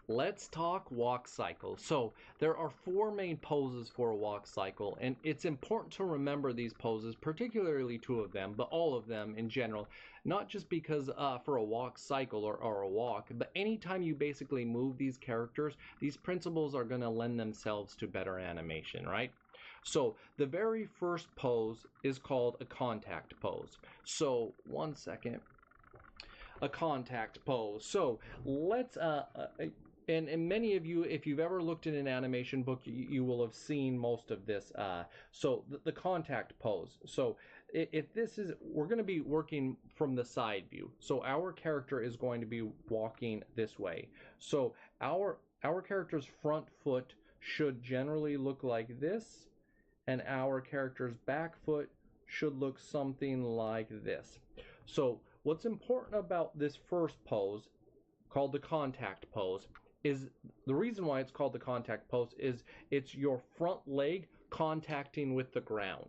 Let's talk walk cycle. So there are four main poses for a walk cycle, and it's important to remember these poses, particularly two of them, but all of them in general, not just because for a walk cycle or a walk, but anytime you basically move these characters, these principles are going to lend themselves to better animation, right? So the very first pose is called a contact pose. So one second. A contact pose. So let's and many of you, if you've ever looked in an animation book, you will have seen most of this. So the contact pose. So if this is, we're going to be working from the side view. So our character is going to be walking this way. So our character's front foot should generally look like this, and our character's back foot should look something like this. So what's important about this first pose, called the contact pose, is the reason why it's called the contact pose is it's your front leg contacting with the ground.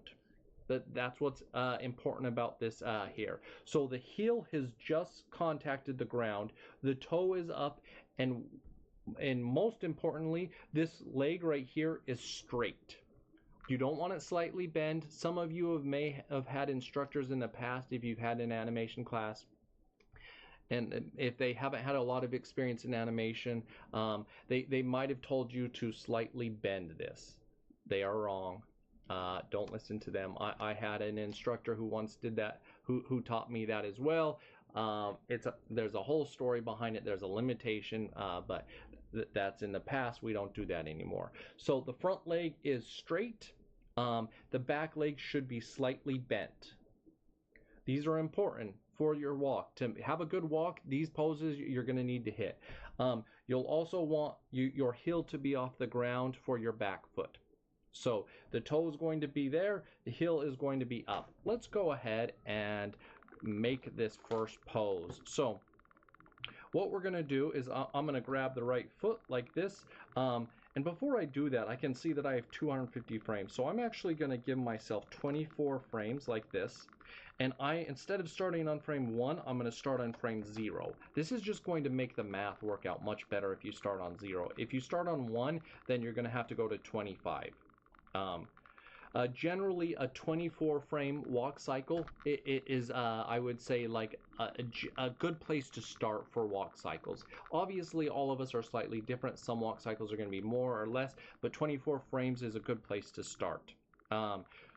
That's what's important about this here. So the heel has just contacted the ground, the toe is up, and most importantly, this leg right here is straight. You don't want it slightly bent. Some of you may have had instructors in the past, if you've had an animation class, and if they haven't had a lot of experience in animation, they might have told you to slightly bend this. They are wrong. Don't listen to them. I had an instructor who once did that, who taught me that as well. There's a whole story behind it. There's a limitation, but that's in the past. We don't do that anymore. So the front leg is straight. The back leg should be slightly bent. These are important for your walk. To have a good walk, these poses you're going to need to hit. You'll also want your heel to be off the ground for your back foot. So the toe is going to be there, the heel is going to be up. Let's go ahead and make this first pose. So what we're going to do is I'm going to grab the right foot like this. And before I do that, I can see that I have 250 frames. So I'm actually going to give myself 24 frames like this. And instead of starting on frame 1, I'm going to start on frame 0. This is just going to make the math work out much better if you start on 0. If you start on 1, then you're going to have to go to 25. Generally, a 24 frame walk cycle it is, I would say, like a good place to start for walk cycles. Obviously, all of us are slightly different. Some walk cycles are going to be more or less, but 24 frames is a good place to start.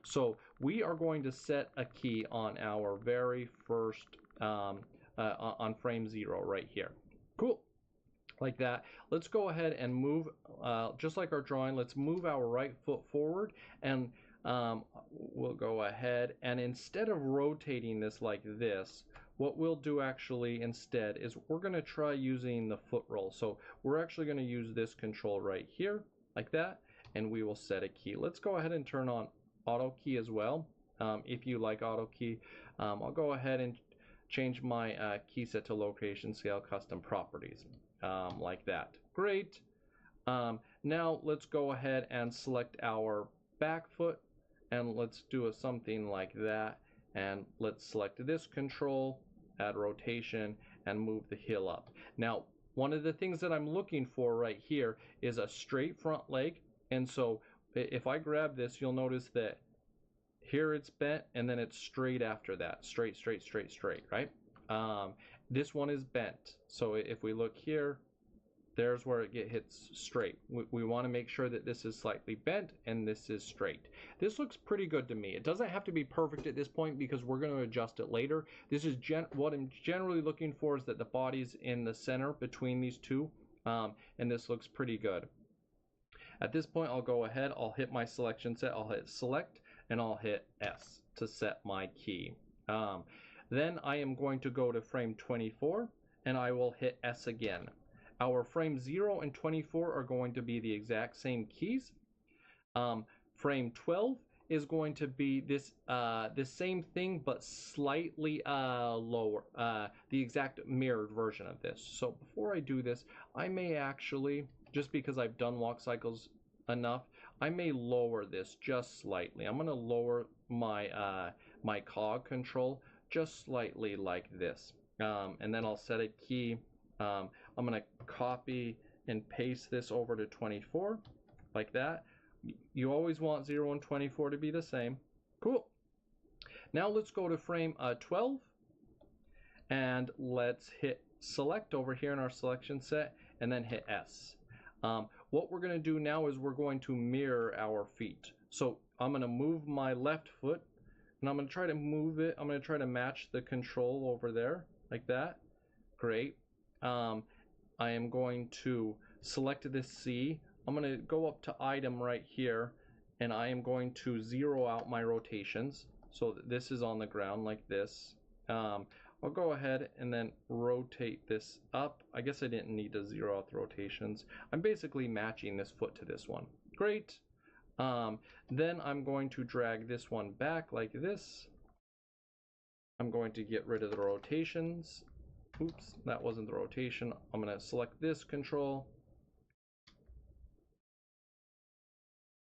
So we are going to set a key on our very first, on frame 0 right here. Cool. Like that. Let's go ahead and move, just like our drawing, let's move our right foot forward, and we'll go ahead, and instead of rotating this like this, what we'll do actually instead is we're going to try using the foot roll. So we're actually going to use this control right here, like that, and we will set a key. Let's go ahead and turn on auto key as well. If you like auto key, I'll go ahead and change my key set to location scale custom properties, like that. Great. Now let's go ahead and select our back foot, and let's do something like that, and let's select this control, add rotation, and move the heel up. Now one of the things that I'm looking for right here is a straight front leg, and so if I grab this, you'll notice that here it's bent, and then it's straight after that. Straight, straight, straight, straight, right? This one is bent. So if we look here, there's where it hits straight. We want to make sure that this is slightly bent and this is straight. This looks pretty good to me. It doesn't have to be perfect at this point because we're going to adjust it later. This is what I'm generally looking for, is that the body's in the center between these two, and this looks pretty good. At this point, I'll go ahead, I'll hit my selection set, I'll hit select, and I'll hit S to set my key. Then I am going to go to frame 24, and I will hit S again. Our frame 0 and 24 are going to be the exact same keys. Frame 12 is going to be this the same thing, but slightly lower, the exact mirrored version of this. So before I do this, I may actually, just because I've done walk cycles enough, I may lower this just slightly. I'm going to lower my my cog control just slightly like this, and then I'll set a key. I'm going to copy and paste this over to 24, like that. You always want 0 and 24 to be the same. Cool. Now let's go to frame 12, and let's hit select over here in our selection set, and then hit S. What we're going to do now is we're going to mirror our feet. So I'm going to move my left foot, and I'm going to try to move it. I'm going to try to match the control over there, like that. Great. I am going to select this C. I'm going to go up to item right here, and I am going to zero out my rotations. So this is on the ground like this. I'll go ahead and then rotate this up. I guess I didn't need to zero out the rotations. I'm basically matching this foot to this one. Great. Then I'm going to drag this one back like this. I'm going to get rid of the rotations. Oops, that wasn't the rotation. I'm going to select this control.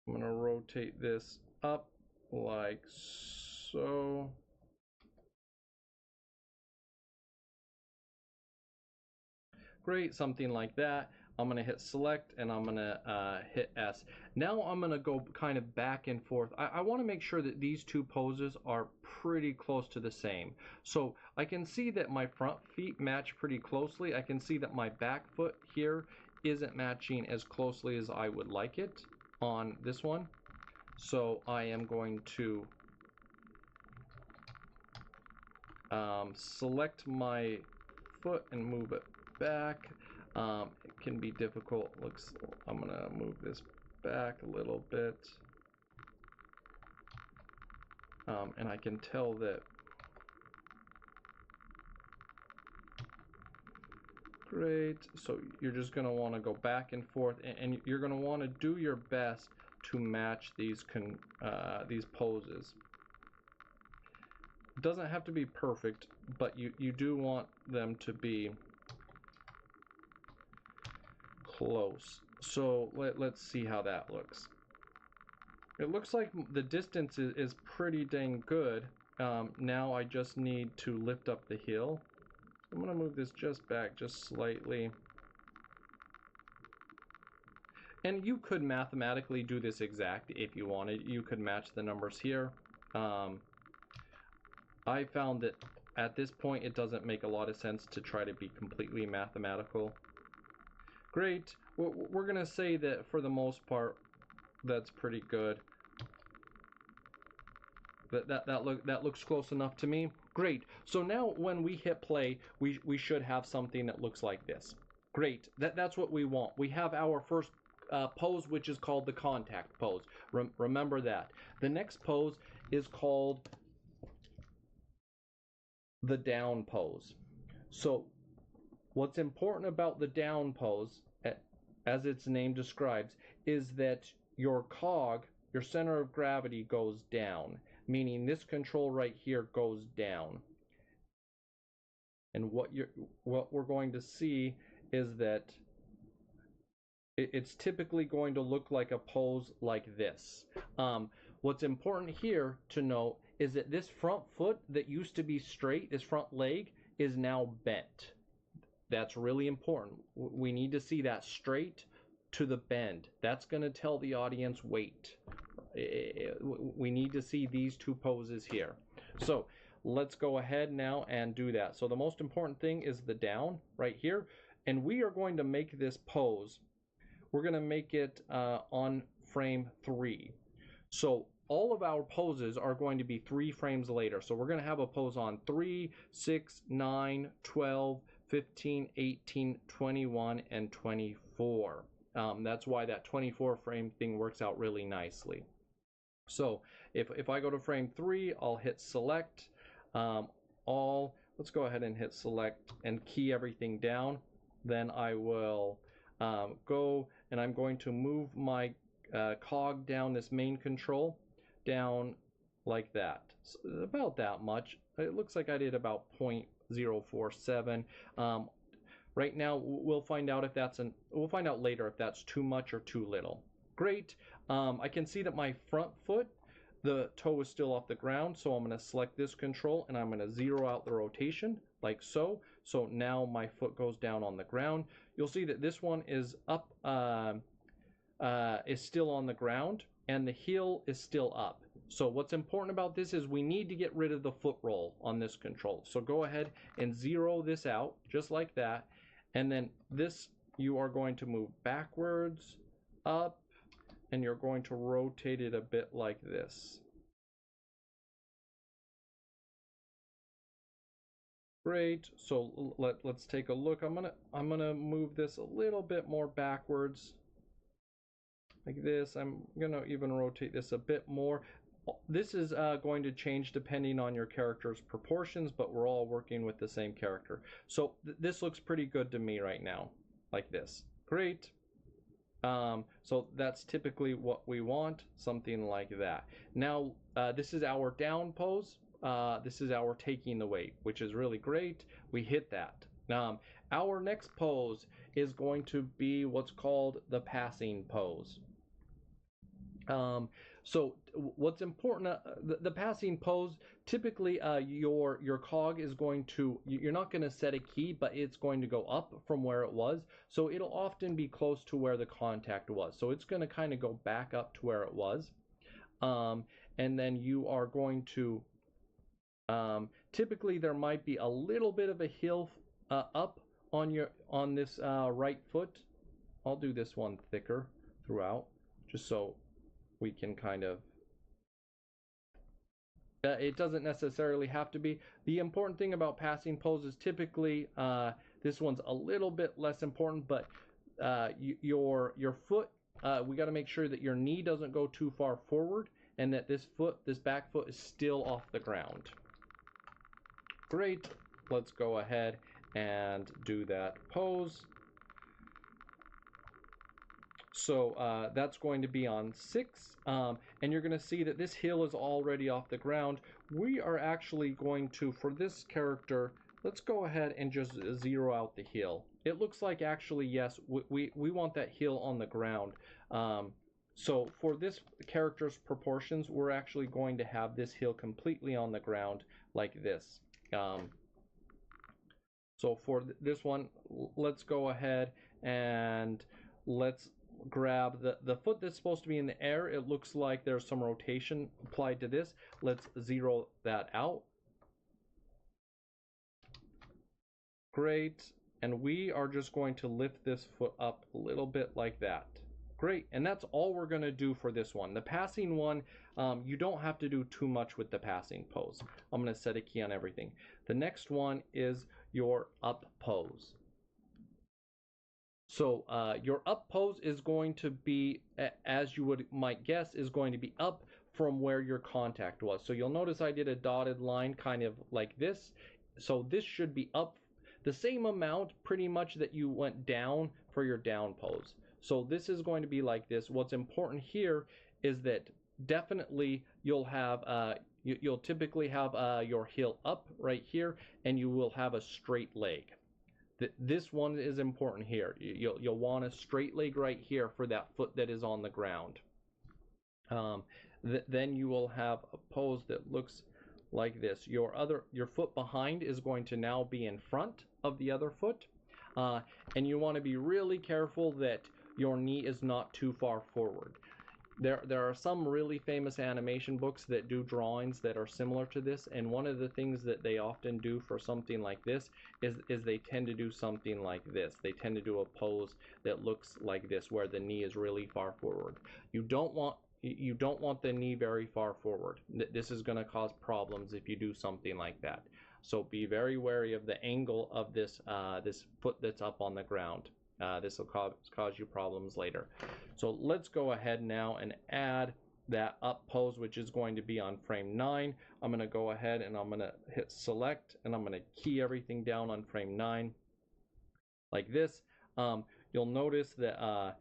I'm going to rotate this up like so. Great, something like that. I'm going to hit select, and I'm going to hit S. Now I'm going to go kind of back and forth. I want to make sure that these two poses are pretty close to the same. So I can see that my front feet match pretty closely. I can see that my back foot here isn't matching as closely as I would like it on this one. So I am going to select my foot and move it back. It can be difficult. I'm gonna move this back a little bit, and I can tell that. Great. So you're just gonna want to go back and forth, and you're gonna want to do your best to match these poses. It doesn't have to be perfect, but you do want them to be close. So let's see how that looks. It looks like the distance is pretty dang good. Now I just need to lift up the heel. I'm going to move this just back just slightly. And you could mathematically do this exact if you wanted. You could match the numbers here. I found that at this point it doesn't make a lot of sense to try to be completely mathematical. Great. We're going to say that for the most part, that's pretty good. That looks close enough to me. Great. So now when we hit play, we should have something that looks like this. Great. That's what we want. We have our first pose, which is called the contact pose. Remember that. The next pose is called the down pose. So what's important about the down pose, as its name describes, is that your cog, your center of gravity, goes down, meaning this control right here goes down. And what we're going to see is that it's typically going to look like a pose like this. What's important here to note is that this front foot that used to be straight, this front leg, is now bent. That's really important. We need to see that straight to the bend. That's going to tell the audience wait. We need to see these two poses here. So let's go ahead now and do that. So the most important thing is the down right here. And we are going to make this pose. We're going to make it on frame 3. So all of our poses are going to be 3 frames later. So we're going to have a pose on 3, 6, 9, 12, 15, 18, 21, and 24. That's why that 24 frame thing works out really nicely. So if I go to frame 3, I'll hit select all. Let's go ahead and hit select and key everything down. Then I will go and I'm going to move my cog down this main control down like that. So about that much. It looks like I did about 0.047. Right now we'll find out if that's we'll find out later if that's too much or too little. Great. I can see that my front foot, the toe is still off the ground, so I'm going to select this control and I'm going to zero out the rotation like so So now my foot goes down on the ground. You'll see that this one is up, is still on the ground, and the heel is still up. So what's important about this is we need to get rid of the foot roll on this control. So go ahead and zero this out just like that. And then this, you are going to move backwards, up, and you're going to rotate it a bit like this. Great. So let's take a look. I'm gonna move this a little bit more backwards like this. I'm gonna even rotate this a bit more. This is going to change depending on your character's proportions, but we're all working with the same character. So this looks pretty good to me right now, like this. Great. So that's typically what we want, something like that. Now, this is our down pose. This is our taking the weight, which is really great. We hit that. Our next pose is going to be what's called the passing pose. So what's important, the passing pose, typically your cog is going to, you're not going to set a key, but it's going to go up from where it was. So it'll often be close to where the contact was. So it's going to kind of go back up to where it was. And then you are going to, typically there might be a little bit of a heel up on this right foot. I'll do this one thicker throughout, just so we can kind of, it doesn't necessarily have to be. The important thing about passing poses, typically this one's a little bit less important, but your foot, we got to make sure that your knee doesn't go too far forward and that this back foot is still off the ground. Great. Let's go ahead and do that pose. So that's going to be on 6, and you're going to see that this heel is already off the ground. We are actually going to, for this character, let's go ahead and just zero out the heel. It looks like actually, yes, we want that heel on the ground. So for this character's proportions, we're actually going to have this heel completely on the ground like this. So for this one, let's go ahead and let's grab the foot that's supposed to be in the air. It looks like there's some rotation applied to this. Let's zero that out. Great. And we are just going to lift this foot up a little bit like that. Great. And that's all we're going to do for this one. The passing one, you don't have to do too much with the passing pose. I'm going to set a key on everything. The next one is your up pose. So your up pose is going to be, as you might guess, is going to be up from where your contact was. So you'll notice I did a dotted line kind of like this. So this should be up the same amount pretty much that you went down for your down pose. So this is going to be like this. What's important here is that definitely you'll have, you'll typically have your heel up right here, and you will have a straight leg. This one is important here. You'll want a straight leg right here for that foot that is on the ground. Then you will have a pose that looks like this. Your foot behind is going to now be in front of the other foot. And you want to be really careful that your knee is not too far forward. There are some really famous animation books that do drawings that are similar to this, and one of the things that they often do for something like this is they tend to do something like this. They tend to do a pose that looks like this, where the knee is really far forward. You don't want the knee very far forward. This is going to cause problems if you do something like that. So be very wary of the angle of this this foot that's up on the ground. This will cause you problems later. So let's go ahead now and add that up pose, which is going to be on frame 9. I'm going to go ahead and I'm going to hit select, and I'm going to key everything down on frame 9 like this. You'll notice that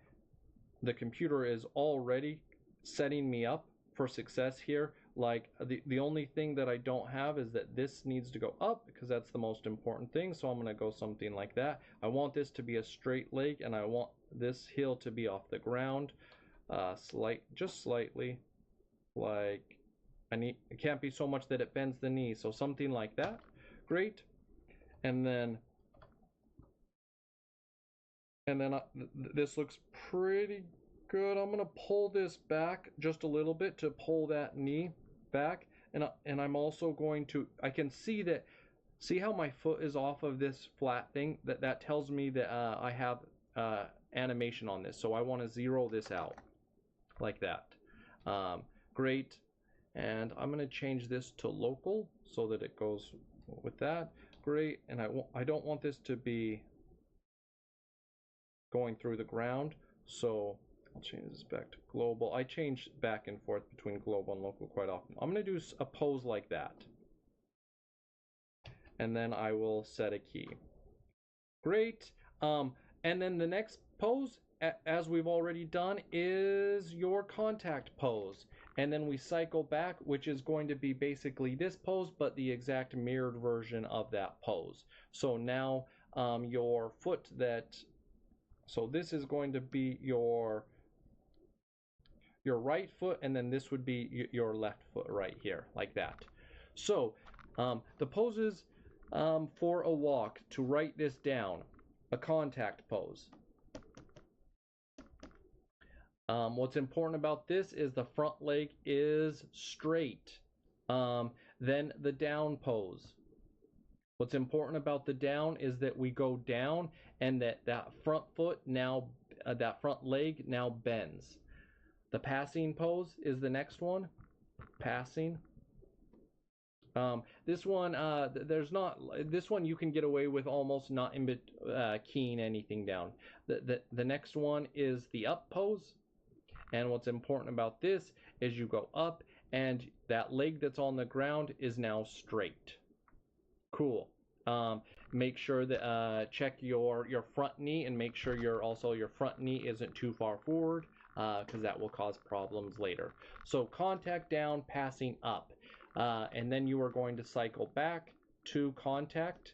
the computer is already setting me up for success here. Like the only thing that I don't have is that this needs to go up, because that's the most important thing. So I'm going to go something like that. I want this to be a straight leg, and I want this heel to be off the ground, just slightly. Like it can't be so much that it bends the knee. So something like that. Great. And then And then this looks pretty good. I'm gonna pull this back just a little bit to pull that knee back, and I'm also going to, I can see that, see how my foot is off of this flat thing? That tells me that I have animation on this. So I want to zero this out like that. Great. And I'm going to change this to local so that it goes with that. Great. And I don't want this to be going through the ground. So I'll change this back to global. I change back and forth between global and local quite often. I'm going to do a pose like that. And then I will set a key. Great. And then the next pose, as we've already done, is your contact pose. And then we cycle back, which is going to be basically this pose, but the exact mirrored version of that pose. So now your foot so this is going to be your right foot, and then this would be your left foot right here, like that. So the poses for a walk, to write this down: a contact pose. What's important about this is the front leg is straight. Then the down pose. What's important about the down is that we go down and that front foot now, that front leg now bends. The passing pose is the next one. Passing. This one, this one you can get away with almost not keying anything down. The next one is the up pose. And what's important about this is you go up and that leg that's on the ground is now straight. Cool. Make sure that check your front knee, and make sure your front knee isn't too far forward, because that will cause problems later. So contact down, passing up, and then you are going to cycle back to contact,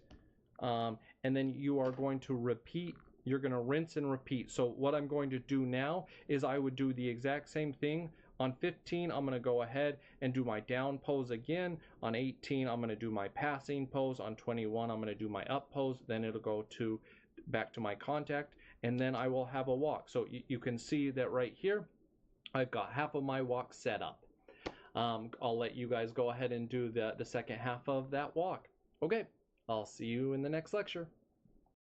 and then you are going to repeat. You're going to rinse and repeat. So what I'm going to do now is I would do the exact same thing. On 15, I'm going to go ahead and do my down pose again. On 18, I'm going to do my passing pose. On 21, I'm going to do my up pose. Then it'll go back to my contact, and then I will have a walk. So you can see that right here, I've got half of my walk set up. I'll let you guys go ahead and do the second half of that walk. Okay, I'll see you in the next lecture.